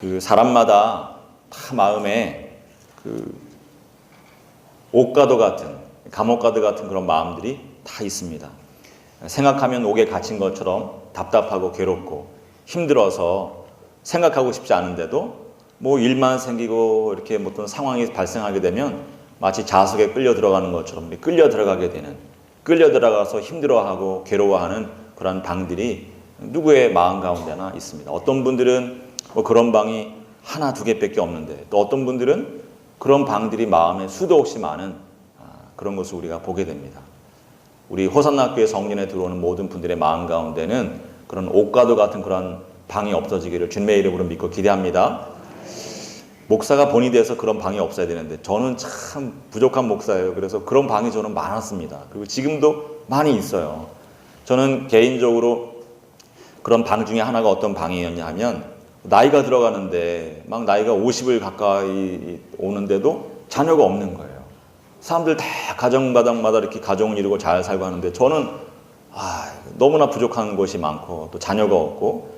그 사람마다 다 마음에 그 옥가도 같은, 감옥가도 같은 그런 마음들이 다 있습니다. 생각하면 옥에 갇힌 것처럼 답답하고 괴롭고 힘들어서 생각하고 싶지 않은데도 뭐 일만 생기고 이렇게 어떤 상황이 발생하게 되면 마치 자석에 끌려 들어가는 것처럼 끌려 들어가게 되는, 끌려 들어가서 힘들어하고 괴로워하는 그런 방들이 누구의 마음 가운데나 있습니다. 어떤 분들은 뭐 그런 방이 하나 두 개밖에 없는데, 또 어떤 분들은 그런 방들이 마음에 수도 없이 많은 그런 것을 우리가 보게 됩니다. 우리 호산나 교회 성전에 들어오는 모든 분들의 마음 가운데는 그런 옥과도 같은 그런 방이 없어지기를 주님의 이름으로 믿고 기대합니다. 목사가 본이 돼서 그런 방이 없어야 되는데 저는 참 부족한 목사예요. 그래서 그런 방이 저는 많았습니다. 그리고 지금도 많이 있어요. 저는 개인적으로 그런 방 중에 하나가 어떤 방이었냐 하면, 나이가 들어가는데 막 나이가 50을 가까이 오는데도 자녀가 없는 거예요. 사람들 다 가정마다 이렇게 가정을 이루고 잘 살고 하는데 저는 너무나 부족한 것이 많고 또 자녀가 없고,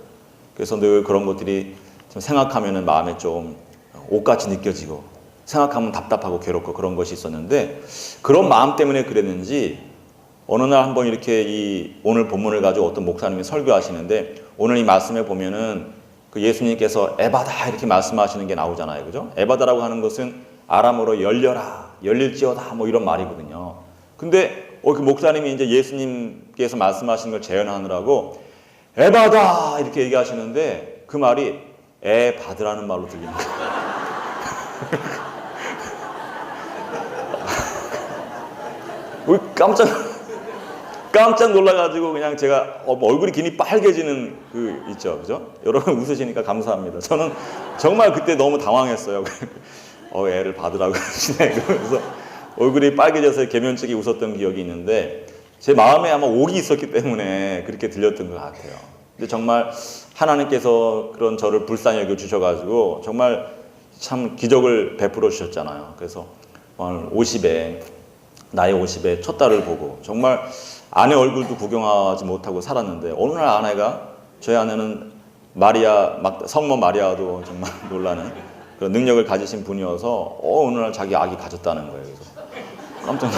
그래서 늘 그런 것들이 좀 생각하면 마음에 좀 옥같이 느껴지고 생각하면 답답하고 괴롭고 그런 것이 있었는데, 그런 마음 때문에 그랬는지 어느 날 한번 이렇게 이 오늘 본문을 가지고 어떤 목사님이 설교하시는데, 오늘 이 말씀에 보면은 그 예수님께서 에바다 이렇게 말씀하시는 게 나오잖아요. 그죠? 에바다라고 하는 것은 아람어로 열려라, 열릴지어다 뭐 이런 말이거든요. 근데 그 목사님이 이제 예수님께서 말씀하신 걸 재현하느라고 에바다 이렇게 얘기하시는데 그 말이 애 받으라는 말로 들리는 거예요. 우리 깜짝 놀라가지고 그냥 제가 얼굴이 괜히 빨개지는 그 있죠, 그죠? 여러분 웃으시니까 감사합니다. 저는 정말 그때 너무 당황했어요. 애를 받으라고 하시네. 그래서 얼굴이 빨개져서 개면책이 웃었던 기억이 있는데, 제 마음에 아마 옥이 있었기 때문에 그렇게 들렸던 것 같아요. 근데 정말 하나님께서 그런 저를 불쌍히 여겨 주셔가지고 정말 참 기적을 베풀어 주셨잖아요. 그래서 50에 나이 50에 첫 딸을 보고 정말 아내 얼굴도 구경하지 못하고 살았는데, 어느 날 아내가, 저희 아내는 성모 마리아도 정말 놀라는 그런 능력을 가지신 분이어서 어느 날 자기 아기 가졌다는 거예요. 그래서 깜짝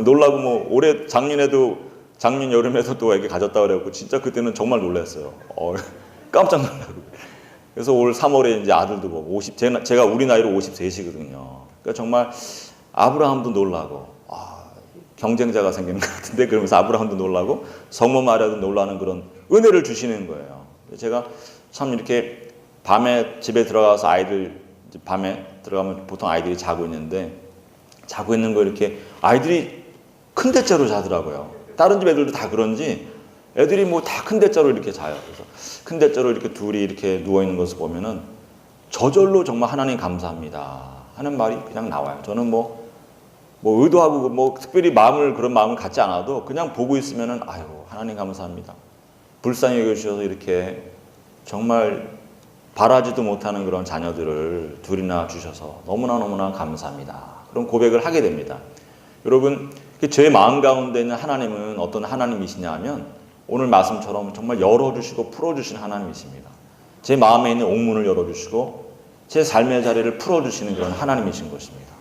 놀라고 뭐 올해 작년 여름에도 또 애기 가졌다 그래갖고 진짜 그때는 정말 놀랐어요. 깜짝 놀라고. 그래서 올 3월에 이제 아들도 보고 제가 우리 나이로 53이거든요. 그러니까 정말 아브라함도 놀라고 경쟁자가 생기는 것 같은데, 그러면서 아브라함도 놀라고 성모 마리아도 놀라는 그런 은혜를 주시는 거예요. 제가 참 이렇게 밤에 집에 들어가서 밤에 들어가면 보통 아이들이 자고 있는 거 이렇게 아이들이 큰 대자로 자더라고요. 다른 집 애들도 다 그런지 애들이 뭐 다 큰 대자로 이렇게 자요. 그래서 큰 대자로 이렇게 둘이 이렇게 누워 있는 것을 보면은 저절로 정말 하나님 감사합니다 하는 말이 그냥 나와요. 저는 뭐 의도하고 뭐 특별히 그런 마음을 갖지 않아도 그냥 보고 있으면은 하나님 감사합니다. 불쌍히 여겨주셔서 이렇게 정말 바라지도 못하는 그런 자녀들을 둘이나 주셔서 너무나 감사합니다. 그런 고백을 하게 됩니다. 여러분, 제 마음 가운데 있는 하나님은 어떤 하나님이시냐 하면 오늘 말씀처럼 정말 열어주시고 풀어주시는 하나님이십니다. 제 마음에 있는 옥문을 열어주시고 제 삶의 자리를 풀어주시는 그런 하나님이신 것입니다.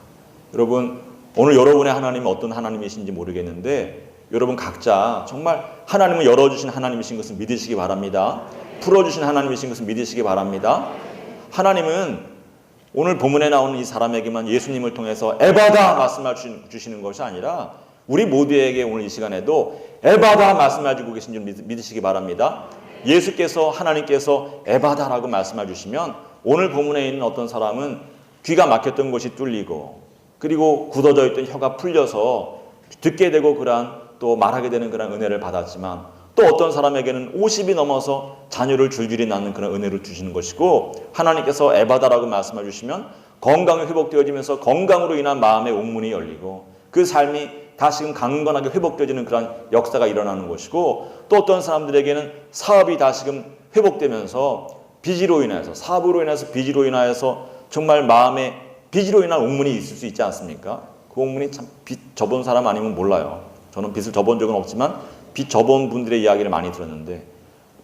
여러분, 오늘 여러분의 하나님이 어떤 하나님이신지 모르겠는데 여러분 각자 정말 하나님을 열어주신 하나님이신 것을 믿으시기 바랍니다. 풀어주신 하나님이신 것을 믿으시기 바랍니다. 하나님은 오늘 본문에 나오는 이 사람에게만 예수님을 통해서 에바다 말씀해 주시는 것이 아니라 우리 모두에게 오늘 이 시간에도 에바다 말씀해 주고 계신 줄 믿으시기 바랍니다. 하나님께서 에바다라고 말씀해 주시면 오늘 본문에 있는 어떤 사람은 귀가 막혔던 것이 뚫리고, 그리고 굳어져 있던 혀가 풀려서 듣게 되고 또 말하게 되는 그런 은혜를 받았지만, 또 어떤 사람에게는 50이 넘어서 자녀를 줄줄이 낳는 그런 은혜를 주시는 것이고, 하나님께서 에바다라고 말씀해 주시면 건강이 회복되어지면서 건강으로 인한 마음의 옥문이 열리고 그 삶이 다시금 강건하게 회복되어지는 그런 역사가 일어나는 것이고, 또 어떤 사람들에게는 사업이 다시금 회복되면서 사업으로 인해서 빚으로 인하여서 정말 마음에 빚으로 인한 옥문이 있을 수 있지 않습니까? 그 옥문이 참 빚 져본 사람 아니면 몰라요. 저는 빚을 져본 적은 없지만 빚 져본 분들의 이야기를 많이 들었는데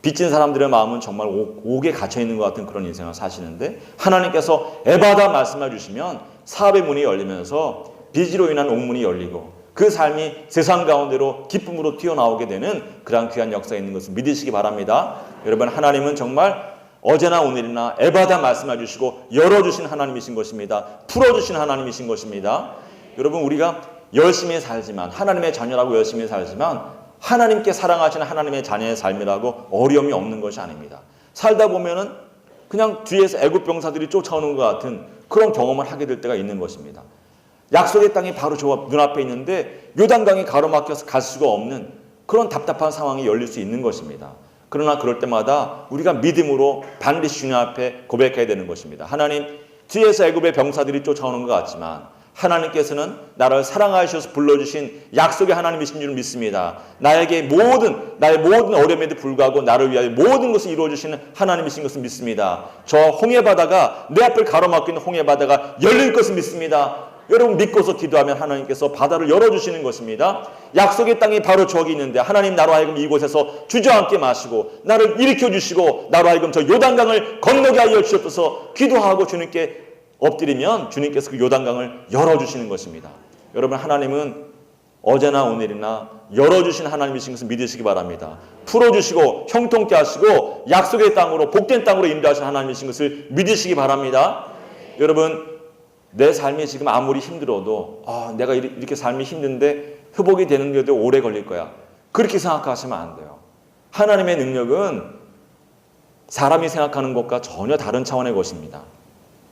빚진 사람들의 마음은 정말 옥에 갇혀 있는 것 같은 그런 인생을 사시는데 하나님께서 에바다 말씀해 주시면 사업의 문이 열리면서 빚으로 인한 옥문이 열리고 그 삶이 세상 가운데로 기쁨으로 튀어나오게 되는 그러한 귀한 역사가 있는 것을 믿으시기 바랍니다. 여러분, 하나님은 정말 어제나 오늘이나 에바다 말씀해 주시고 열어주신 하나님이신 것입니다. 풀어주신 하나님이신 것입니다. 여러분, 우리가 열심히 살지만, 하나님의 자녀라고 열심히 살지만 하나님께 사랑하시는 하나님의 자녀의 삶이라고 어려움이 없는 것이 아닙니다. 살다 보면은 그냥 뒤에서 애굽 병사들이 쫓아오는 것 같은 그런 경험을 하게 될 때가 있는 것입니다. 약속의 땅이 바로 저 눈앞에 있는데 요단강이 가로막혀서 갈 수가 없는 그런 답답한 상황이 열릴 수 있는 것입니다. 그러나 그럴 때마다 우리가 믿음으로 반드시 주님 앞에 고백해야 되는 것입니다. 하나님, 뒤에서 애굽의 병사들이 쫓아오는 것 같지만 하나님께서는 나를 사랑하셔서 불러주신 약속의 하나님이신 줄 믿습니다. 나의 모든 어려움에도 불구하고 나를 위하여 모든 것을 이루어주시는 하나님이신 것을 믿습니다. 저 홍해바다가, 내 앞을 가로막고 있는 홍해바다가 열릴 것을 믿습니다. 여러분, 믿고서 기도하면 하나님께서 바다를 열어주시는 것입니다. 약속의 땅이 바로 저기 있는데 하나님, 나로 하여금 이곳에서 주저앉게 마시고 나를 일으켜 주시고 나로 하여금 저 요단강을 건너게 하여 주옵소서 기도하고 주님께 엎드리면 주님께서 그 요단강을 열어주시는 것입니다. 여러분, 하나님은 어제나 오늘이나 열어주신 하나님이신 것을 믿으시기 바랍니다. 풀어주시고 형통케 하시고 약속의 땅으로, 복된 땅으로 인도하신 하나님이신 것을 믿으시기 바랍니다. 여러분, 내 삶이 지금 아무리 힘들어도 내가 이렇게 삶이 힘든데 회복이 되는데도 오래 걸릴 거야, 그렇게 생각하시면 안 돼요. 하나님의 능력은 사람이 생각하는 것과 전혀 다른 차원의 것입니다.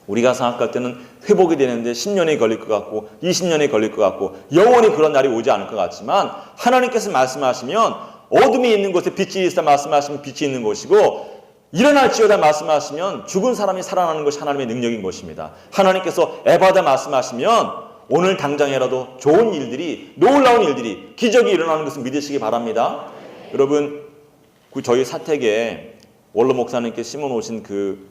우리가 생각할 때는 회복이 되는데 10년이 걸릴 것 같고 20년이 걸릴 것 같고 영원히 그런 날이 오지 않을 것 같지만 하나님께서 말씀하시면 어둠이 있는 곳에 빛이 있어 말씀하시면 빛이 있는 것이고 일어날지어다 말씀하시면 죽은 사람이 살아나는 것이 하나님의 능력인 것입니다. 하나님께서 에바다 말씀하시면 오늘 당장이라도 좋은 일들이, 놀라운 일들이, 기적이 일어나는 것을 믿으시기 바랍니다. 여러분, 저희 사택에 원로 목사님께 심어놓으신 그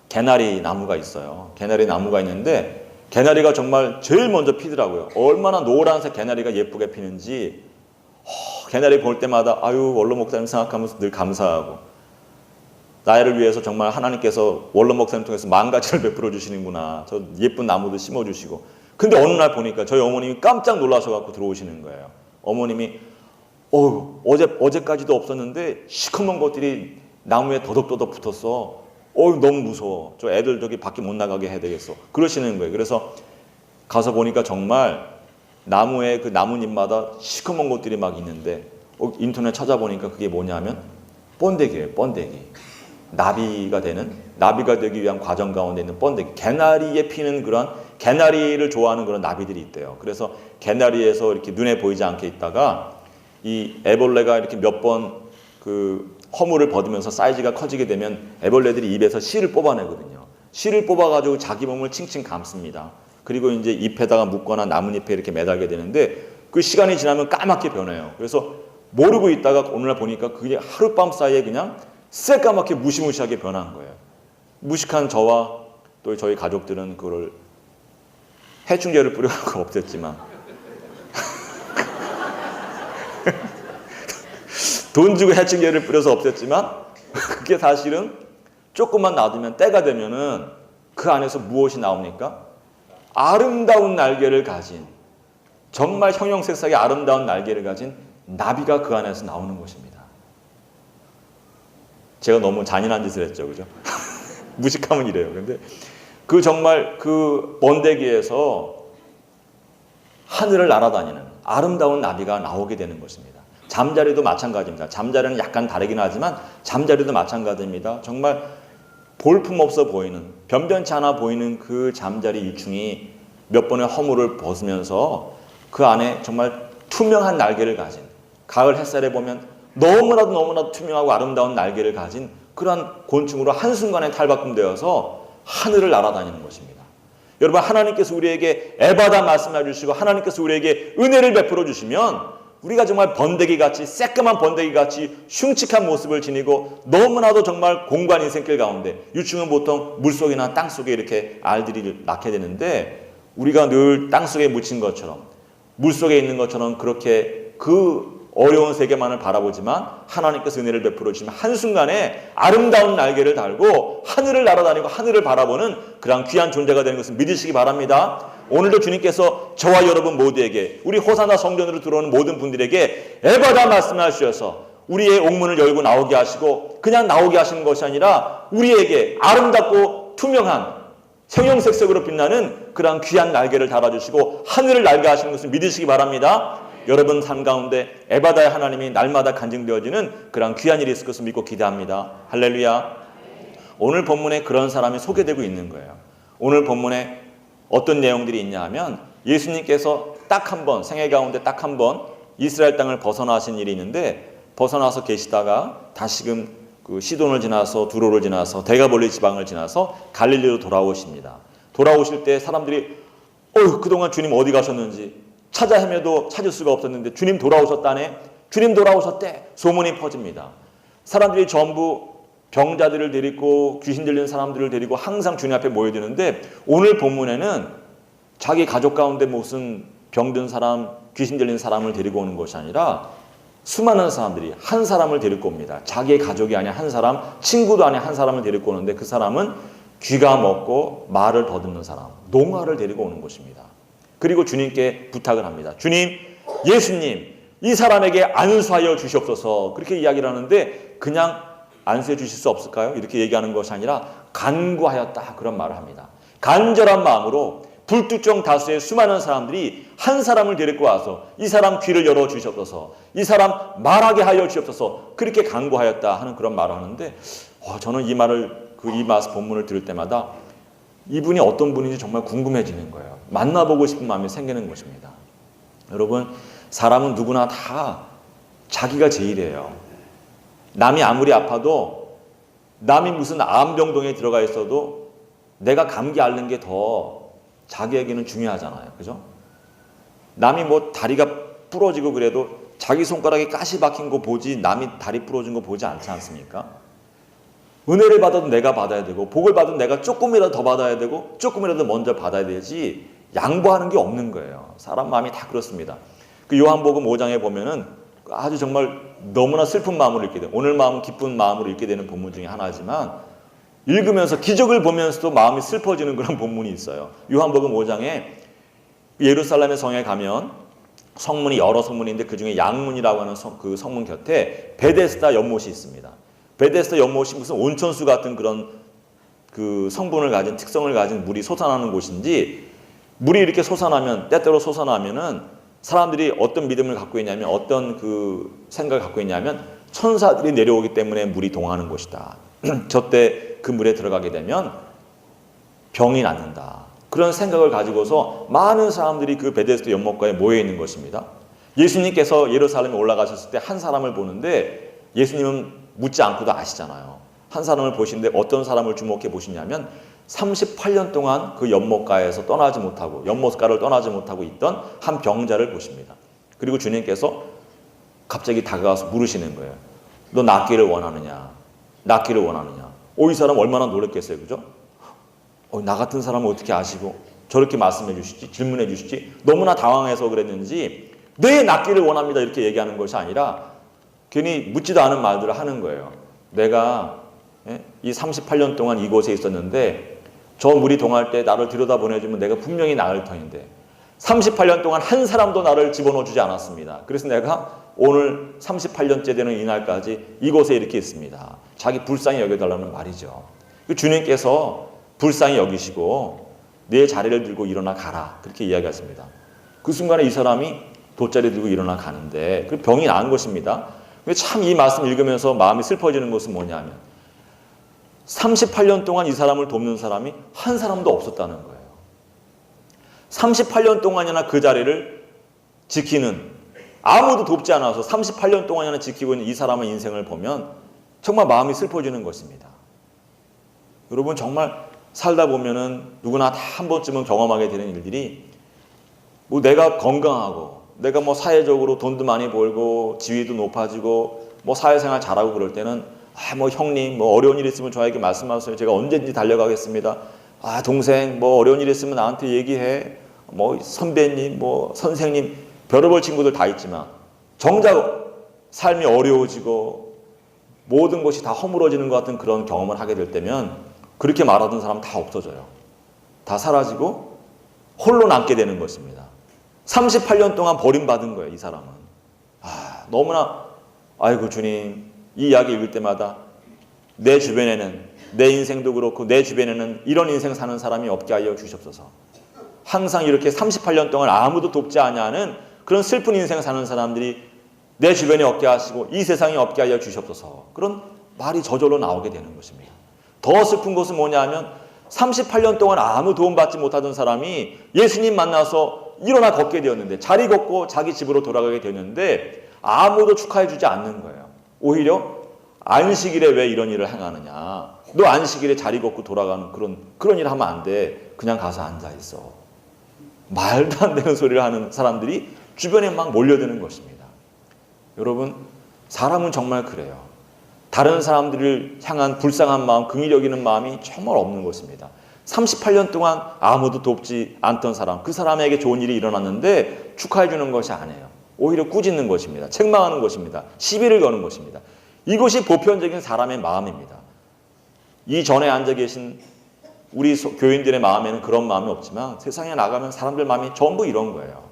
개나리 나무가 있어요. 개나리 나무가 있는데 개나리가 정말 제일 먼저 피더라고요. 얼마나 노란색 개나리가 예쁘게 피는지 개나리 볼 때마다 원로 목사님 생각하면서 늘 감사하고, 나를 위해서 정말 하나님께서 원로 목사님 통해서 만가지를 베풀어 주시는구나. 저 예쁜 나무도 심어주시고. 근데 어느 날 보니까 저희 어머님이 깜짝 놀라셔갖고 들어오시는 거예요. 어머님이 어제까지도 없었는데 시커먼 것들이 나무에 더덕더덕 붙었어. 너무 무서워. 저 애들 저기 밖에 못 나가게 해야 되겠어. 그러시는 거예요. 그래서 가서 보니까 정말 나무에 그 나뭇잎마다 시커먼 것들이 막 있는데 인터넷 찾아보니까 그게 뭐냐면 번데기예요. 번데기. 나비가 되기 위한 과정 가운데 있는 번데기. 개나리에 피는 그런, 개나리를 좋아하는 그런 나비들이 있대요. 그래서 개나리에서 이렇게 눈에 보이지 않게 있다가 이 애벌레가 이렇게 몇 번 그 허물을 벗으면서 사이즈가 커지게 되면 애벌레들이 입에서 씨를 뽑아내거든요. 씨를 뽑아가지고 자기 몸을 칭칭 감습니다. 그리고 이제 잎에다가 묶거나 나뭇잎에 이렇게 매달게 되는데 그 시간이 지나면 까맣게 변해요. 그래서 모르고 있다가 오늘날 보니까 그게 하룻밤 사이에 그냥 새까맣게 무시무시하게 변한 거예요. 무식한 저와 또 저희 가족들은 그걸 해충제를 뿌려갖고 없앴지만 돈 주고 해충제를 뿌려서 없앴지만 그게 사실은 조금만 놔두면 때가 되면은 그 안에서 무엇이 나옵니까? 아름다운 날개를 가진, 정말 형형색색의 아름다운 날개를 가진 나비가 그 안에서 나오는 것입니다. 제가 너무 잔인한 짓을 했죠, 그죠? 무식하면 이래요. 근데 정말 그 번데기에서 하늘을 날아다니는 아름다운 나비가 나오게 되는 것입니다. 잠자리도 마찬가지입니다. 잠자리는 약간 다르긴 하지만 잠자리도 마찬가지입니다. 정말 볼품없어 보이는, 변변치 않아 보이는 그 잠자리 유충이 몇 번의 허물을 벗으면서 그 안에 정말 투명한 날개를 가진, 가을 햇살에 보면 너무나도 투명하고 아름다운 날개를 가진 그러한 곤충으로 한순간에 탈바꿈되어서 하늘을 날아다니는 것입니다. 여러분, 하나님께서 우리에게 에바다 말씀해 주시고 하나님께서 우리에게 은혜를 베풀어 주시면 우리가 정말 번데기같이, 새까만 번데기같이 흉측한 모습을 지니고 너무나도 정말 공고한 인생길 가운데, 유충은 보통 물속이나 땅속에 이렇게 알들이 낳게 되는데 우리가 늘 땅속에 묻힌 것처럼, 물속에 있는 것처럼 그렇게 그 어려운 세계만을 바라보지만 하나님께서 은혜를 베풀어 주시면 한순간에 아름다운 날개를 달고 하늘을 날아다니고 하늘을 바라보는 그런 귀한 존재가 되는 것을 믿으시기 바랍니다. 오늘도 주님께서 저와 여러분 모두에게, 우리 호사나 성전으로 들어오는 모든 분들에게 에바다 말씀하셔서 우리의 옥문을 열고 나오게 하시고, 그냥 나오게 하시는 것이 아니라 우리에게 아름답고 투명한 형형색색으로 빛나는 그러한 귀한 날개를 달아주시고 하늘을 날게 하시는 것을 믿으시기 바랍니다. 여러분 삶 가운데 에바다의 하나님이 날마다 간증되어지는 그러한 귀한 일이 있을 것을 믿고 기대합니다. 할렐루야. 오늘 본문에 그런 사람이 소개되고 있는 거예요. 오늘 본문에 어떤 내용들이 있냐 하면, 예수님께서 딱 한 번, 생애 가운데 딱 한 번 이스라엘 땅을 벗어나신 일이 있는데, 벗어나서 계시다가 다시금 그 시돈을 지나서 두로를 지나서 데가볼리 지방을 지나서 갈릴리로 돌아오십니다. 돌아오실 때 사람들이 그동안 주님 어디 가셨는지 찾아 헤매도 찾을 수가 없었는데 주님 돌아오셨다네, 주님 돌아오셨대 소문이 퍼집니다. 사람들이 전부 병자들을 데리고 귀신 들린 사람들을 데리고 항상 주님 앞에 모여드는데, 오늘 본문에는 자기 가족 가운데 무슨 병든 사람, 귀신 들린 사람을 데리고 오는 것이 아니라 수많은 사람들이 한 사람을 데리고 옵니다. 자기의 가족이 아닌 한 사람, 친구도 아닌 한 사람을 데리고 오는데, 그 사람은 귀가 먹고 말을 더듬는 사람, 농아를 데리고 오는 것입니다. 그리고 주님께 부탁을 합니다. 주님, 예수님, 이 사람에게 안수하여 주시옵소서. 그렇게 이야기를 하는데, 그냥 안수해 주실 수 없을까요? 이렇게 얘기하는 것이 아니라 간구하였다, 그런 말을 합니다. 간절한 마음으로 불특정 다수의 수많은 사람들이 한 사람을 데리고 와서 이 사람 귀를 열어 주시옵소서, 이 사람 말하게 하여 주시옵소서, 그렇게 간구하였다 하는 그런 말을 하는데, 저는 이 말을, 이 본문을 들을 때마다 이분이 어떤 분인지 정말 궁금해지는 거예요. 만나보고 싶은 마음이 생기는 것입니다. 여러분, 사람은 누구나 다 자기가 제일이에요. 남이 아무리 아파도, 남이 무슨 암병동에 들어가 있어도 내가 감기 앓는 게 더 자기에게는 중요하잖아요. 그죠? 남이 뭐 다리가 부러지고 그래도 자기 손가락에 가시 박힌 거 보지, 남이 다리 부러진 거 보지 않지 않습니까? 은혜를 받아도 내가 받아야 되고, 복을 받아도 내가 조금이라도 더 받아야 되고, 조금이라도 먼저 받아야 되지 양보하는 게 없는 거예요. 사람 마음이 다 그렇습니다. 그 요한복음 5장에 보면은 아주 정말 너무나 슬픈 마음으로 읽게 돼요. 오늘 마음은 기쁜 마음으로 읽게 되는 본문 중에 하나지만, 읽으면서 기적을 보면서도 마음이 슬퍼지는 그런 본문이 있어요. 요한복음 5장에 예루살렘의 성에 가면 성문이 여러 성문인데, 그 중에 양문이라고 하는 그 성문 곁에 베데스다 연못이 있습니다. 베데스다 연못이 무슨 온천수 같은 그런 그 성분을 가진, 특성을 가진 물이 솟아나는 곳인지, 물이 이렇게 솟아나면, 때때로 솟아나면은 사람들이 어떤 믿음을 갖고 있냐면, 어떤 그 생각을 갖고 있냐면, 천사들이 내려오기 때문에 물이 동하는 곳이다. 저때 그 물에 들어가게 되면 병이 낫는다. 그런 생각을 가지고서 많은 사람들이 그 베데스다 연못가에 모여 있는 것입니다. 예수님께서 예루살렘에 올라가셨을 때 한 사람을 보는데, 예수님은 묻지 않고도 아시잖아요. 한 사람을 보시는데 어떤 사람을 주목해 보시냐면, 38년 동안 그 연못가에서 떠나지 못하고, 연못가를 떠나지 못하고 있던 한 병자를 보십니다. 그리고 주님께서 갑자기 다가가서 물으시는 거예요. 너 낫기를 원하느냐? 낫기를 원하느냐? 이 사람 얼마나 놀랐겠어요, 그죠? 나 같은 사람은 어떻게 아시고 저렇게 말씀해 주시지, 질문해 주시지, 너무나 당황해서 그랬는지, 네, 낫기를 원합니다, 이렇게 얘기하는 것이 아니라 괜히 묻지도 않은 말들을 하는 거예요. 내가 이 38년 동안 이곳에 있었는데, 저 물이 동할 때 나를 들여다 보내주면 내가 분명히 나을 터인데 38년 동안 한 사람도 나를 집어넣어 주지 않았습니다. 그래서 내가 오늘 38년째 되는 이날까지 이곳에 이렇게 있습니다. 자기 불쌍히 여겨달라는 말이죠. 주님께서 불쌍히 여기시고 내 자리를 들고 일어나 가라, 그렇게 이야기하십니다. 그 순간에 이 사람이 돗자리 들고 일어나 가는데 그 병이 나은 것입니다. 참 이 말씀 읽으면서 마음이 슬퍼지는 것은 뭐냐면, 38년 동안 이 사람을 돕는 사람이 한 사람도 없었다는 거예요. 38년 동안이나 그 자리를 지키는, 아무도 돕지 않아서 38년 동안이나 지키고 있는 이 사람의 인생을 보면 정말 마음이 슬퍼지는 것입니다. 여러분, 정말 살다 보면은 누구나 다 한 번쯤은 경험하게 되는 일들이, 뭐 내가 건강하고 내가 뭐 사회적으로 돈도 많이 벌고 지위도 높아지고 뭐 사회생활 잘하고 그럴 때는 뭐 형님 뭐 어려운 일 있으면 저에게 말씀하세요. 제가 언제든지 달려가겠습니다. 동생 뭐 어려운 일 있으면 나한테 얘기해. 뭐 선배님 뭐 선생님 별의별 친구들 다 있지만, 정작 삶이 어려워지고 모든 것이 다 허물어지는 것 같은 그런 경험을 하게 될 때면 그렇게 말하던 사람 다 없어져요. 다 사라지고 홀로 남게 되는 것입니다. 38년 동안 버림받은 거예요, 이 사람은. 너무나 아이고 주님, 이 이야기 읽을 때마다 내 주변에는, 내 인생도 그렇고 내 주변에는 이런 인생 사는 사람이 없게 하여 주시옵소서. 항상 이렇게 38년 동안 아무도 돕지 아니하는 그런 슬픈 인생 사는 사람들이 내 주변에 없게 하시고 이 세상에 없게 하여 주시옵소서. 그런 말이 저절로 나오게 되는 것입니다. 더 슬픈 것은 뭐냐 하면 38년 동안 아무 도움 받지 못하던 사람이 예수님 만나서 일어나 걷게 되었는데, 자리 걷고 자기 집으로 돌아가게 되었는데 아무도 축하해 주지 않는 거예요. 오히려 안식일에 왜 이런 일을 행하느냐, 너 안식일에 자리 걷고 돌아가는 그런 일 하면 안 돼, 그냥 가서 앉아있어. 말도 안 되는 소리를 하는 사람들이 주변에 막 몰려드는 것입니다. 여러분, 사람은 정말 그래요. 다른 사람들을 향한 불쌍한 마음, 긍휼 여기는 마음이 정말 없는 것입니다. 38년 동안 아무도 돕지 않던 사람, 그 사람에게 좋은 일이 일어났는데 축하해 주는 것이 아니에요. 오히려 꾸짖는 것입니다. 책망하는 것입니다. 시비를 거는 것입니다. 이것이 보편적인 사람의 마음입니다. 이 전에 앉아 계신 우리 교인들의 마음에는 그런 마음이 없지만 세상에 나가면 사람들 마음이 전부 이런 거예요.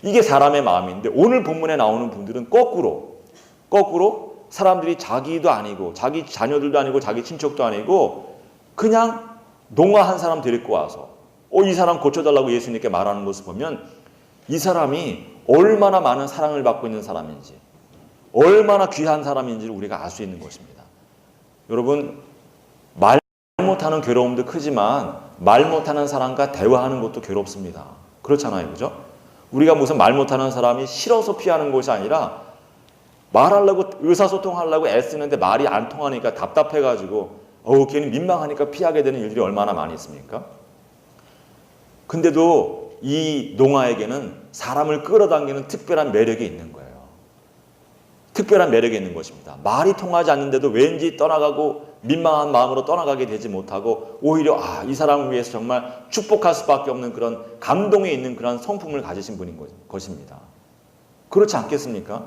이게 사람의 마음인데 오늘 본문에 나오는 분들은 거꾸로 사람들이 자기도 아니고 자기 자녀들도 아니고 자기 친척도 아니고 그냥 농아한 사람 데리고 와서 이 사람 고쳐달라고 예수님께 말하는 것을 보면 이 사람이 얼마나 많은 사랑을 받고 있는 사람인지, 얼마나 귀한 사람인지를 우리가 알 수 있는 것입니다. 여러분, 말 못하는 괴로움도 크지만 말 못하는 사람과 대화하는 것도 괴롭습니다. 그렇잖아요, 그죠? 우리가 무슨 말 못하는 사람이 싫어서 피하는 것이 아니라 말하려고, 의사소통하려고 애쓰는데 말이 안 통하니까 답답해가지고 괜히 민망하니까 피하게 되는 일들이 얼마나 많이 있습니까? 근데도 이 농아에게는 사람을 끌어당기는 특별한 매력이 있는 거예요. 특별한 매력이 있는 것입니다. 말이 통하지 않는데도 왠지 떠나가고 민망한 마음으로 떠나가게 되지 못하고 오히려 이 사람을 위해서 정말 축복할 수밖에 없는 그런 감동이 있는 그런 성품을 가지신 분인 것입니다. 그렇지 않겠습니까?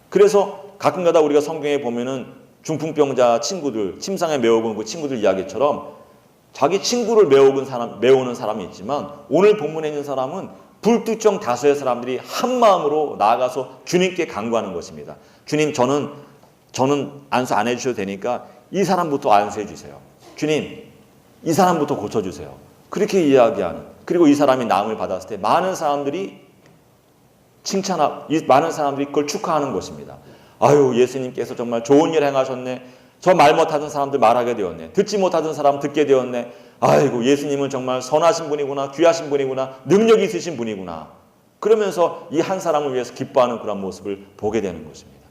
그래서 가끔가다 우리가 성경에 보면은 중풍병자 친구들, 침상에 메워본 그 친구들 이야기처럼 자기 친구를 메우는 사람이 있지만 오늘 본문에 있는 사람은 불특정 다수의 사람들이 한 마음으로 나아가서 주님께 간구하는 것입니다. 주님, 저는 안수 안 해주셔도 되니까 이 사람부터 안수해 주세요. 주님, 이 사람부터 고쳐주세요. 그렇게 이야기하는, 그리고 이 사람이 나음을 받았을 때 많은 사람들이 많은 사람들이 그걸 축하하는 것입니다. 아유, 예수님께서 정말 좋은 일 행하셨네. 저 말 못하던 사람들 말하게 되었네. 듣지 못하던 사람 듣게 되었네. 아이고, 예수님은 정말 선하신 분이구나, 귀하신 분이구나, 능력이 있으신 분이구나. 그러면서 이 한 사람을 위해서 기뻐하는 그런 모습을 보게 되는 것입니다.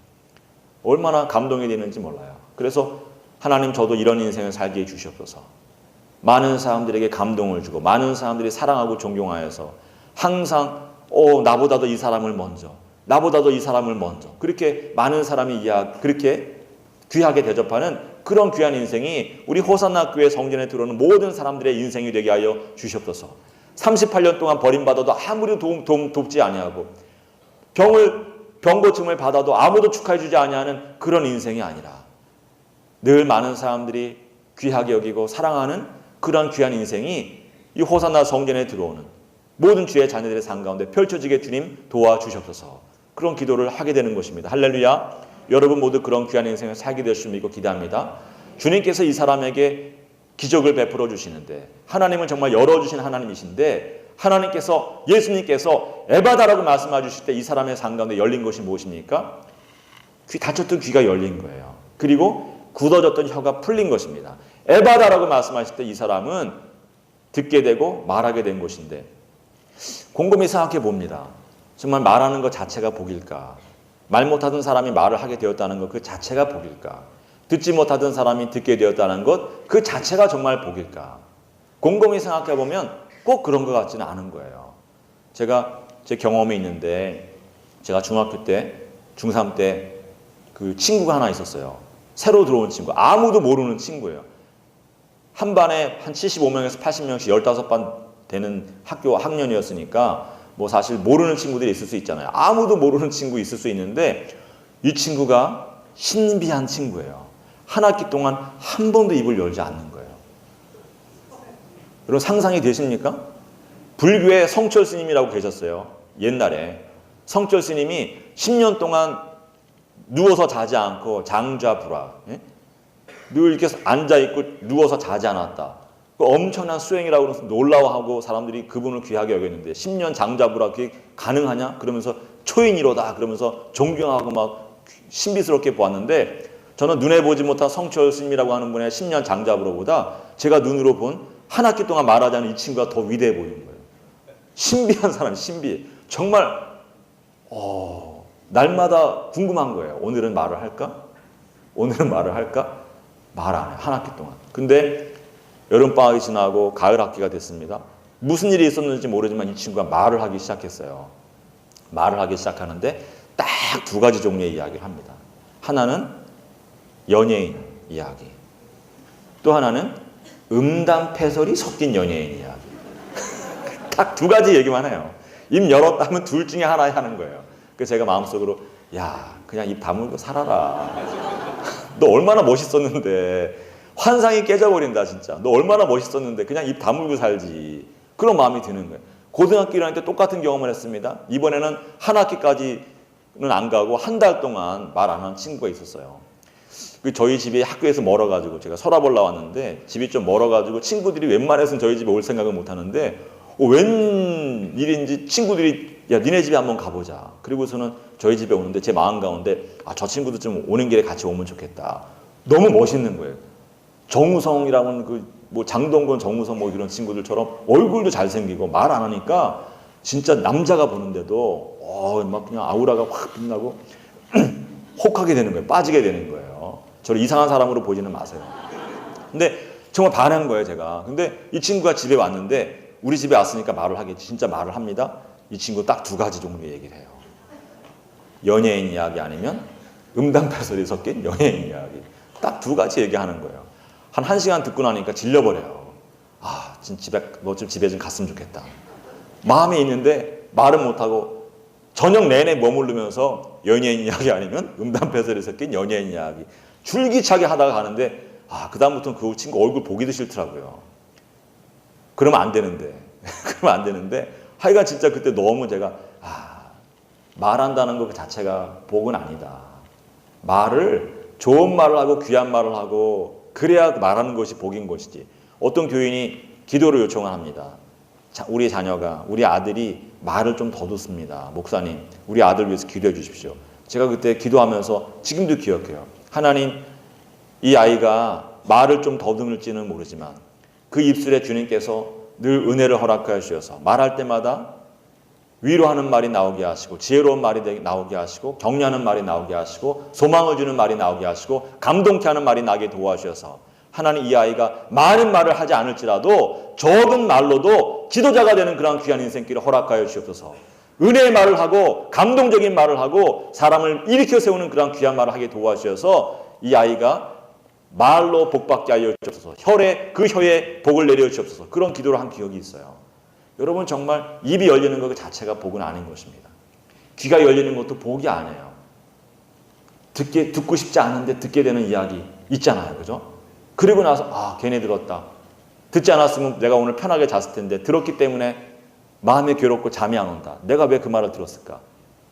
얼마나 감동이 되는지 몰라요. 그래서 하나님, 저도 이런 인생을 살게 해주시옵소서. 많은 사람들에게 감동을 주고 많은 사람들이 사랑하고 존경하여서 항상 나보다도 이 사람을 먼저, 나보다도 이 사람을 먼저, 그렇게 많은 사람이 그렇게 귀하게 대접하는 그런 귀한 인생이 우리 호산나 교회 성전에 들어오는 모든 사람들의 인생이 되게 하여 주시옵소서. 38년 동안 버림받아도 아무리 돕지 아니하고 병고침을 받아도 아무도 축하해 주지 아니하는 그런 인생이 아니라 늘 많은 사람들이 귀하게 여기고 사랑하는 그런 귀한 인생이 이 호산나 성전에 들어오는 모든 주의 자녀들의 삶 가운데 펼쳐지게 주님 도와주시옵소서. 그런 기도를 하게 되는 것입니다. 할렐루야. 여러분 모두 그런 귀한 인생을 살게 될 수 믿고 기도합니다. 주님께서 이 사람에게 기적을 베풀어 주시는데 하나님은 정말 열어주신 하나님이신데 하나님께서, 예수님께서 에바다라고 말씀해 주실 때 이 사람의 삶 가운데 열린 것이 무엇입니까? 닫혔던 귀가 열린 거예요. 그리고 굳어졌던 혀가 풀린 것입니다. 에바다라고 말씀하실 때 이 사람은 듣게 되고 말하게 된 것인데 곰곰이 생각해 봅니다. 정말 말하는 것 자체가 복일까? 말 못하던 사람이 말을 하게 되었다는 것 그 자체가 복일까? 듣지 못하던 사람이 듣게 되었다는 것 그 자체가 정말 복일까? 곰곰이 생각해 보면 꼭 그런 것 같지는 않은 거예요. 제가 제 경험이 있는데 제가 중학교 때, 중3 때 그 친구가 하나 있었어요. 새로 들어온 친구. 아무도 모르는 친구예요. 한 반에 한 75명에서 80명씩 15반 되는 학년이었으니까 뭐 사실 모르는 친구들이 있을 수 있잖아요. 아무도 모르는 친구 있을 수 있는데 이 친구가 신비한 친구예요. 한 학기 동안 한 번도 입을 열지 않는 거예요. 여러분 상상이 되십니까? 불교에 성철 스님이라고 계셨어요. 옛날에 성철 스님이 10년 동안 누워서 자지 않고 장좌불화, 늘 이렇게 앉아있고 누워서 자지 않았다. 그 엄청난 수행이라고 그래서 놀라워하고 사람들이 그분을 귀하게 여겼는데 10년 장좌불화 그게 가능하냐? 그러면서 초인이로다 그러면서 존경하고 막 신비스럽게 보았는데 저는 눈에 보지 못한 성철 스님이라고 하는 분의 10년 장좌불화보다 제가 눈으로 본 한 학기 동안 말하지 않은 이 친구가 더 위대해 보이는 거예요. 신비한 사람, 신비해. 정말 날마다 궁금한 거예요. 오늘은 말을 할까? 오늘은 말을 할까? 말 안 해요. 한 학기 동안. 근데 여름방학이 지나고 가을 학기가 됐습니다. 무슨 일이 있었는지 모르지만 이 친구가 말을 하기 시작했어요. 말을 하기 시작하는데 딱 두 가지 종류의 이야기를 합니다. 하나는 연예인 이야기. 또 하나는 음담패설이 섞인 연예인 이야기. 딱 두 가지 얘기만 해요. 입 열었다면 둘 중에 하나 하는 거예요. 그래서 제가 마음속으로 야 그냥 입 다물고 살아라. 너 얼마나 멋있었는데 환상이 깨져버린다 진짜. 너 얼마나 멋있었는데 그냥 입 다물고 살지. 그런 마음이 드는 거예요. 고등학교 1학년 때 똑같은 경험을 했습니다. 이번에는 한 학기까지는 안 가고 한 달 동안 말 안 하는 친구가 있었어요. 저희 집이 학교에서 멀어가지고 제가 서랍을 나왔는데 집이 좀 멀어가지고 친구들이 웬만해서는 저희 집에 올 생각을 못 하는데 웬일인지 친구들이 야 니네 집에 한번 가보자. 그리고서는 저희 집에 오는데 제 마음 가운데 저 친구도 좀 오는 길에 같이 오면 좋겠다. 너무 멋있는 거예요. 정우성이라는 뭐 장동건, 정우성 뭐 이런 친구들처럼 얼굴도 잘생기고 말 안 하니까 진짜 남자가 보는데도 막 그냥 아우라가 확 빛나고 혹하게 되는 거예요. 빠지게 되는 거예요. 저를 이상한 사람으로 보지는 마세요. 근데 정말 반한 거예요, 제가. 근데 이 친구가 집에 왔는데 우리 집에 왔으니까 말을 하겠지. 진짜 말을 합니다. 이 친구 딱 두 가지 종류의 얘기를 해요. 연예인 이야기 아니면 음담패설이 섞인 연예인 이야기. 딱 두 가지 얘기하는 거예요. 한 1시간 듣고 나니까 질려버려요. 진짜 너 좀 집에 좀 갔으면 좋겠다. 마음이 있는데 말은 못하고 저녁 내내 머무르면서 연예인 이야기 아니면 음담패설이 섞인 연예인 이야기. 줄기차게 하다가 가는데 그다음부터는 그 친구 얼굴 보기도 싫더라고요. 그러면 안 되는데 그러면 안 되는데 하여간 진짜 그때 너무 제가 말한다는 것 그 자체가 복은 아니다. 말을 좋은 말을 하고 귀한 말을 하고 그래야 말하는 것이 복인 것이지. 어떤 교인이 기도를 요청을 합니다. 우리 자녀가 우리 아들이 말을 좀 더듬습니다. 목사님 우리 아들 위해서 기도해 주십시오. 제가 그때 기도하면서 지금도 기억해요. 하나님 이 아이가 말을 좀 더듬을지는 모르지만 그 입술에 주님께서 늘 은혜를 허락하여 주셔서 말할 때마다 위로하는 말이 나오게 하시고 지혜로운 말이 나오게 하시고 격려하는 말이 나오게 하시고 소망을 주는 말이 나오게 하시고 감동케 하는 말이 나게 도와주셔서 하나님 이 아이가 많은 말을 하지 않을지라도 적은 말로도 지도자가 되는 그런 귀한 인생길을 허락하여 주옵소서. 은혜의 말을 하고 감동적인 말을 하고 사람을 일으켜 세우는 그런 귀한 말을 하게 도와주셔서 이 아이가 말로 복받게 하여 주옵소서. 그 혀에 복을 내려 주옵소서. 그런 기도를 한 기억이 있어요. 여러분 정말 입이 열리는 것 자체가 복은 아닌 것입니다. 귀가 열리는 것도 복이 아니에요. 듣고 싶지 않은데 듣게 되는 이야기 있잖아요. 그죠? 그리고 나서 괜히 들었다. 듣지 않았으면 내가 오늘 편하게 잤을 텐데 들었기 때문에 마음이 괴롭고 잠이 안 온다. 내가 왜 그 말을 들었을까?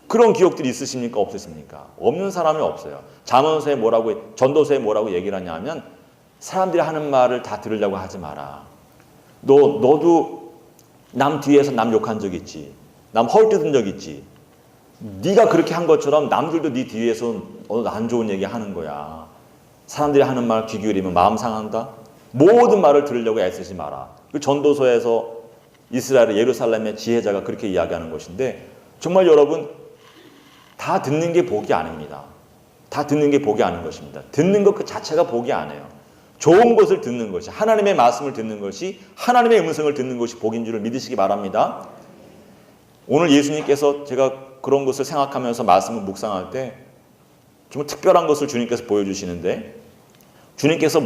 그런 기억들이 있으십니까? 없으십니까? 없는 사람이 없어요. 잠언서에 전도서에 뭐라고 얘기를 하냐면 사람들이 하는 말을 다 들으려고 하지 마라. 너도 남 뒤에서 남 욕한 적 있지. 남 헐뜯은 적 있지. 네가 그렇게 한 것처럼 남들도 네 뒤에서 안 좋은 얘기 하는 거야. 사람들이 하는 말 귀 기울이면 마음 상한다. 모든 말을 들으려고 애쓰지 마라. 그 전도서에서 이스라엘 예루살렘의 지혜자가 그렇게 이야기하는 것인데 정말 여러분 다 듣는 게 복이 아닙니다. 다 듣는 게 복이 아닌 것입니다. 듣는 것 그 자체가 복이 아니에요. 좋은 것을 듣는 것이 하나님의 말씀을 듣는 것이 하나님의 음성을 듣는 것이 복인 줄을 믿으시기 바랍니다. 오늘 예수님께서 제가 그런 것을 생각하면서 말씀을 묵상할 때 정말 특별한 것을 주님께서 보여주시는데 주님께서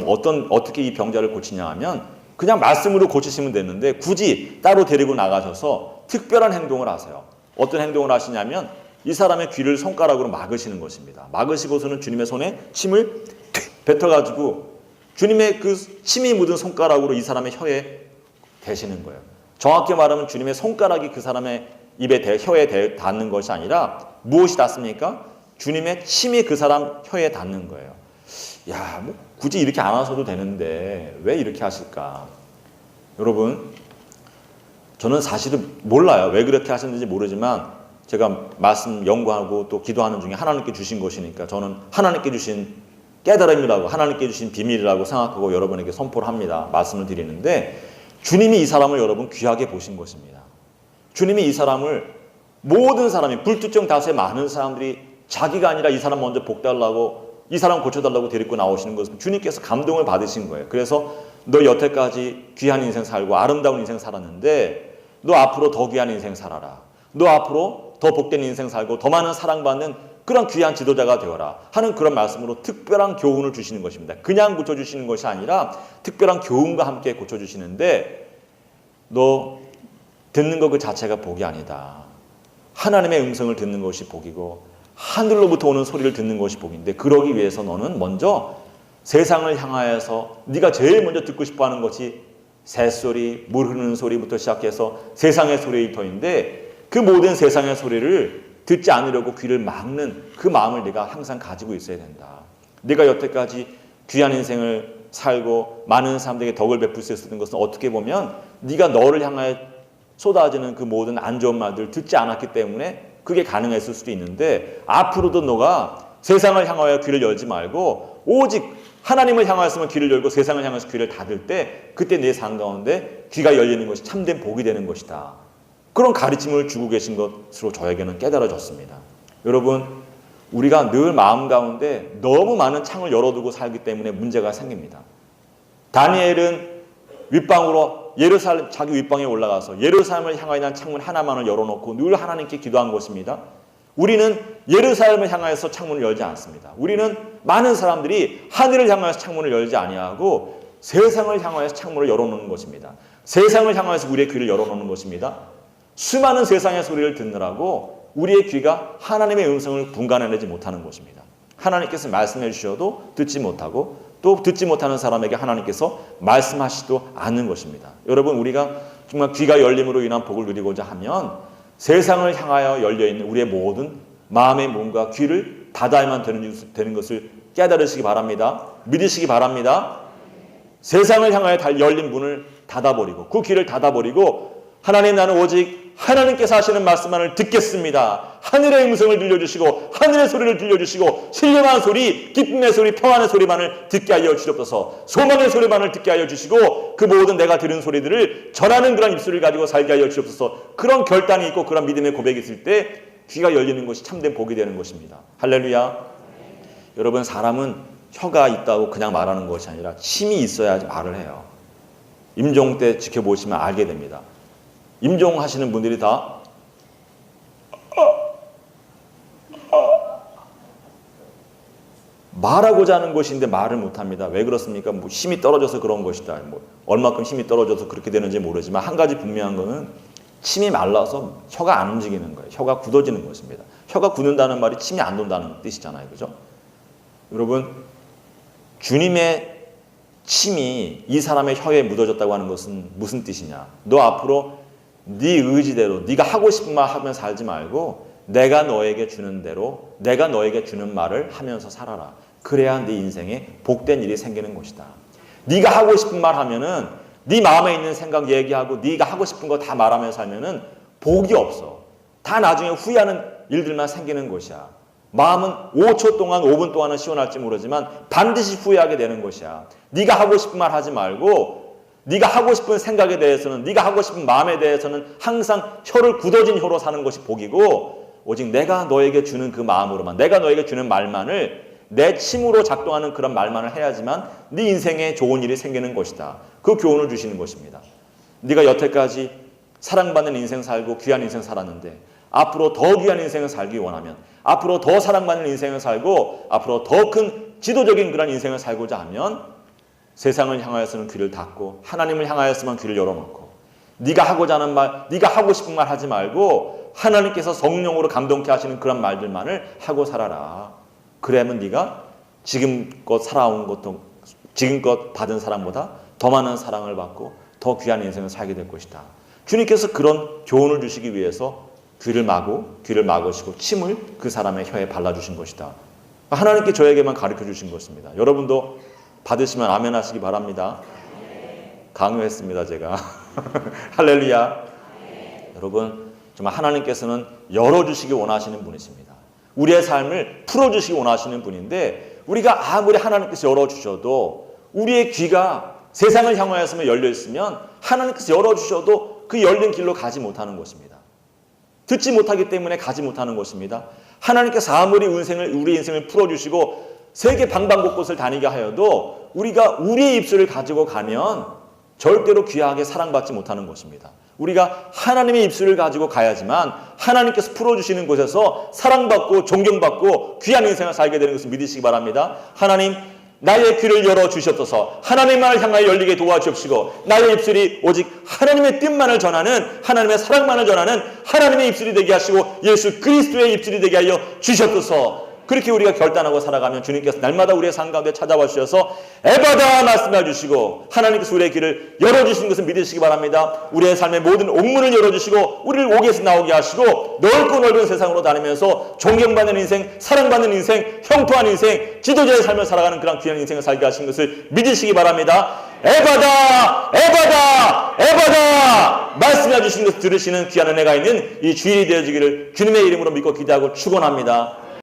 어떻게 이 병자를 고치냐 하면 그냥 말씀으로 고치시면 되는데 굳이 따로 데리고 나가셔서 특별한 행동을 하세요. 어떤 행동을 하시냐면 이 사람의 귀를 손가락으로 막으시는 것입니다. 막으시고서는 주님의 손에 침을 뱉어가지고 주님의 그 침이 묻은 손가락으로 이 사람의 혀에 대시는 거예요. 정확히 말하면 주님의 손가락이 그 사람의 혀에 닿는 것이 아니라 무엇이 닿습니까? 주님의 침이 그 사람 혀에 닿는 거예요. 야, 뭐 굳이 이렇게 안 하셔도 되는데 왜 이렇게 하실까? 여러분, 저는 사실은 몰라요. 왜 그렇게 하셨는지 모르지만 제가 말씀 연구하고 또 기도하는 중에 하나님께 주신 것이니까 저는 하나님께 주신 깨달음이라고, 하나님께 주신 비밀이라고 생각하고 여러분에게 선포를 합니다. 말씀을 드리는데, 주님이 이 사람을 여러분 귀하게 보신 것입니다. 주님이 이 사람을, 모든 사람이, 불특정 다수의 많은 사람들이 자기가 아니라 이 사람 먼저 복달라고, 이 사람 고쳐달라고 데리고 나오시는 것은 주님께서 감동을 받으신 거예요. 그래서 너 여태까지 귀한 인생 살고 아름다운 인생 살았는데 너 앞으로 더 귀한 인생 살아라. 너 앞으로 더 복된 인생 살고 더 많은 사랑받는 그런 귀한 지도자가 되어라 하는 그런 말씀으로 특별한 교훈을 주시는 것입니다. 그냥 고쳐주시는 것이 아니라 특별한 교훈과 함께 고쳐주시는데, 너 듣는 것 그 자체가 복이 아니다. 하나님의 음성을 듣는 것이 복이고 하늘로부터 오는 소리를 듣는 것이 복인데, 그러기 위해서 너는 먼저 세상을 향하여서 네가 제일 먼저 듣고 싶어하는 것이 새소리, 물 흐르는 소리부터 시작해서 세상의 소리일터인데, 그 모든 세상의 소리를 듣지 않으려고 귀를 막는 그 마음을 네가 항상 가지고 있어야 된다. 네가 여태까지 귀한 인생을 살고 많은 사람들에게 덕을 베풀 수 있었던 것은 어떻게 보면 네가 너를 향하여 쏟아지는 그 모든 안 좋은 말들 듣지 않았기 때문에 그게 가능했을 수도 있는데, 앞으로도 너가 세상을 향하여 귀를 열지 말고 오직 하나님을 향하여서만 귀를 열고 세상을 향해서 귀를 닫을 때, 그때 내 삶 가운데 귀가 열리는 것이 참된 복이 되는 것이다. 그런 가르침을 주고 계신 것으로 저에게는 깨달아졌습니다. 여러분, 우리가 늘 마음 가운데 너무 많은 창을 열어두고 살기 때문에 문제가 생깁니다. 다니엘은 윗방으로 예루살렘, 자기 윗방에 올라가서 예루살렘을 향하여 난 창문 하나만을 열어놓고 늘 하나님께 기도한 것입니다. 우리는 예루살렘을 향하여서 창문을 열지 않습니다. 우리는 많은 사람들이 하늘을 향하여서 창문을 열지 아니하고 세상을 향하여서 창문을 열어놓는 것입니다. 세상을 향하여서 우리의 귀를 열어놓는 것입니다. 수많은 세상의 소리를 듣느라고 우리의 귀가 하나님의 음성을 분간해내지 못하는 것입니다. 하나님께서 말씀해 주셔도 듣지 못하고 또 듣지 못하는 사람에게 하나님께서 말씀하시지도 않는 것입니다. 여러분, 우리가 정말 귀가 열림으로 인한 복을 누리고자 하면 세상을 향하여 열려있는 우리의 모든 마음의 문과 귀를 닫아야만 되는 것을 깨달으시기 바랍니다. 믿으시기 바랍니다. 세상을 향하여 열린 문을 닫아버리고 그 귀를 닫아버리고, 하나님, 나는 오직 하나님께서 하시는 말씀만을 듣겠습니다. 하늘의 음성을 들려주시고 하늘의 소리를 들려주시고 신령한 소리, 기쁨의 소리, 평안의 소리만을 듣게 하여 주시옵소서. 소망의 소리만을 듣게 하여 주시고 그 모든 내가 들은 소리들을 전하는 그런 입술을 가지고 살게 하여 주시옵소서. 그런 결단이 있고 그런 믿음의 고백이 있을 때 귀가 열리는 것이 참된 복이 되는 것입니다. 할렐루야. 여러분, 사람은 혀가 있다고 그냥 말하는 것이 아니라 침이 있어야 말을 해요. 임종 때 지켜보시면 알게 됩니다. 임종하시는 분들이 다 말하고자 하는 것인데 말을 못합니다. 왜 그렇습니까? 뭐 힘이 떨어져서 그런 것이다. 뭐 얼마큼 힘이 떨어져서 그렇게 되는지 모르지만 한 가지 분명한 거는 침이 말라서 혀가 안 움직이는 거예요. 혀가 굳어지는 것입니다. 혀가 굳는다는 말이 침이 안 돈다는 뜻이잖아요. 그죠? 여러분, 주님의 침이 이 사람의 혀에 묻어졌다고 하는 것은 무슨 뜻이냐? 너 앞으로 네 의지대로 네가 하고 싶은 말 하면 살지 말고 내가 너에게 주는 대로, 내가 너에게 주는 말을 하면서 살아라. 그래야 네 인생에 복된 일이 생기는 것이다. 네가 하고 싶은 말 하면은 네 마음에 있는 생각 얘기하고 네가 하고 싶은 거 다 말하면서 살면은 복이 없어. 다 나중에 후회하는 일들만 생기는 것이야. 마음은 5초 동안, 5분 동안은 시원할지 모르지만 반드시 후회하게 되는 것이야. 네가 하고 싶은 말 하지 말고 네가 하고 싶은 생각에 대해서는, 네가 하고 싶은 마음에 대해서는 항상 혀를 굳어진 혀로 사는 것이 복이고, 오직 내가 너에게 주는 그 마음으로만, 내가 너에게 주는 말만을, 내 침으로 작동하는 그런 말만을 해야지만 네 인생에 좋은 일이 생기는 것이다. 그 교훈을 주시는 것입니다. 네가 여태까지 사랑받는 인생 살고 귀한 인생 살았는데 앞으로 더 귀한 인생을 살기 원하면, 앞으로 더 사랑받는 인생을 살고 앞으로 더 큰 지도적인 그런 인생을 살고자 하면 세상을 향하여서는 귀를 닫고 하나님을 향하여서만 귀를 열어놓고 네가 하고자 하는 말, 네가 하고 싶은 말 하지 말고 하나님께서 성령으로 감동케 하시는 그런 말들만을 하고 살아라. 그러면 네가 지금껏 살아온 것도 지금껏 받은 사랑보다 더 많은 사랑을 받고 더 귀한 인생을 살게 될 것이다. 주님께서 그런 교훈을 주시기 위해서 귀를 막으시고 침을 그 사람의 혀에 발라주신 것이다. 하나님께 저에게만 가르쳐 주신 것입니다. 여러분도 받으시면 아멘 하시기 바랍니다. 강요했습니다, 제가. 할렐루야. 여러분, 정말 하나님께서는 열어주시기 원하시는 분이십니다. 우리의 삶을 풀어주시기 원하시는 분인데 우리가 아무리 하나님께서 열어주셔도 우리의 귀가 세상을 향하여서 열려있으면 하나님께서 열어주셔도 그 열린 길로 가지 못하는 것입니다. 듣지 못하기 때문에 가지 못하는 것입니다. 하나님께서 아무리 우리 인생을 풀어주시고 세계 방방곳곳을 다니게 하여도 우리가 우리의 입술을 가지고 가면 절대로 귀하게 사랑받지 못하는 것입니다. 우리가 하나님의 입술을 가지고 가야지만 하나님께서 풀어주시는 곳에서 사랑받고 존경받고 귀한 인생을 살게 되는 것을 믿으시기 바랍니다. 하나님, 나의 귀를 열어주셨소서. 하나님만을 향하여 열리게 도와주옵시고 나의 입술이 오직 하나님의 뜻만을 전하는 하나님의 사랑만을 전하는 하나님의 입술이 되게 하시고 예수 그리스도의 입술이 되게 하여 주셨소서. 그렇게 우리가 결단하고 살아가면 주님께서 날마다 우리의 삶 가운데 찾아와 주셔서 에바다 말씀해 주시고 하나님께서 우리의 길을 열어주시는 것을 믿으시기 바랍니다. 우리의 삶의 모든 옥문을 열어주시고 우리를 옥에서 나오게 하시고 넓고 넓은 세상으로 다니면서 존경받는 인생, 사랑받는 인생, 형통한 인생, 지도자의 삶을 살아가는 그런 귀한 인생을 살게 하시는 것을 믿으시기 바랍니다. 에바다! 에바다! 에바다! 말씀해 주시는 것을 들으시는 귀한 은혜가 있는 이 주일이 되어지기를 주님의 이름으로 믿고 기대하고 축원합니다.